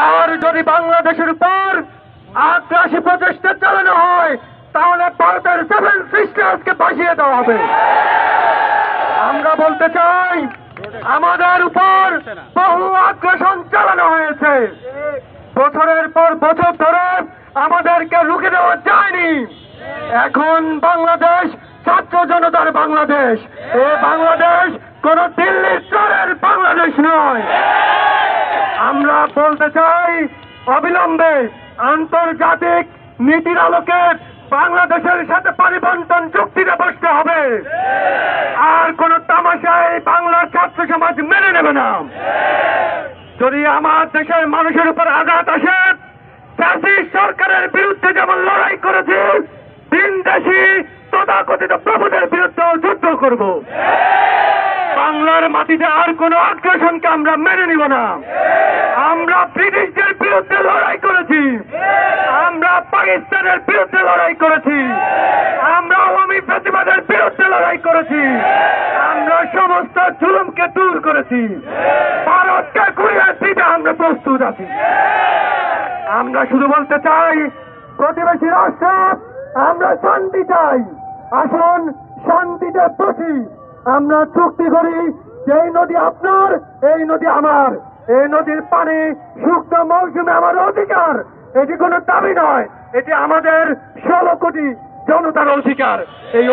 আর যদি বাংলাদেশের উপর আগ্রাসী প্রচেষ্টা চালানো হয় তাহলে ভারতের 7 সিস্টার্সকে ফাঁসিয়ে দেওয়া হবে। আমরা বলতে চাই আমাদের উপর বহু আগ্রাসন চালানো হয়েছে, বছরের পর বছর ধরে আমাদেরকে রুখে দেওয়া যায়নি। এখন বাংলাদেশ ছাত্র জনতার বাংলাদেশ, এ বাংলাদেশ কোন দিল্লির চোরের বাংলাদেশ নয়। আমরা বলতে চাই অবিলম্বে আন্তর্জাতিক নীতির আলোকে বাংলাদেশের সাথে পানি বন্টন চুক্তিতে বসতে হবে। আর কোন তামাশায় বাংলার ছাত্র সমাজ মেনে নেবে না। যদি আমার দেশের মানুষের উপর আঘাত আসে, ফ্যাসিস্ট সরকারের বিরুদ্ধে যেমন লড়াই করেছে, ভিনদেশী তথাকথিত প্রভুদের বিরুদ্ধেও যুদ্ধ করব। বাংলার মাটিতে আর কোন আগ্রাসনকে আমরা মেনে নিব না। আমরা ব্রিটিশদের বিরুদ্ধে লড়াই করেছি, আমরা পাকিস্তানের বিরুদ্ধে লড়াই করেছি, আমরা আওয়ামী ফ্যাসিবাদের বিরুদ্ধে লড়াই করেছি, আমরা সমস্ত জুলুমকে দূর করেছি, ভারতকে ঘুরিয়ে দিতে আমরা প্রস্তুত আছি। আমরা শুধু বলতে চাই প্রতিবেশী রাষ্ট্র আমরা শান্তি চাই, আসুন শান্তিতে বসি, আমরা চুক্তি করি যে এই নদী আপনার, এই নদী আমার, এই নদীর পানি শুকনো মৌসুমে আমার অধিকার, এটি কোনো দাবি নয়, এটি আমাদের 16 কোটি জনতার অধিকার। এই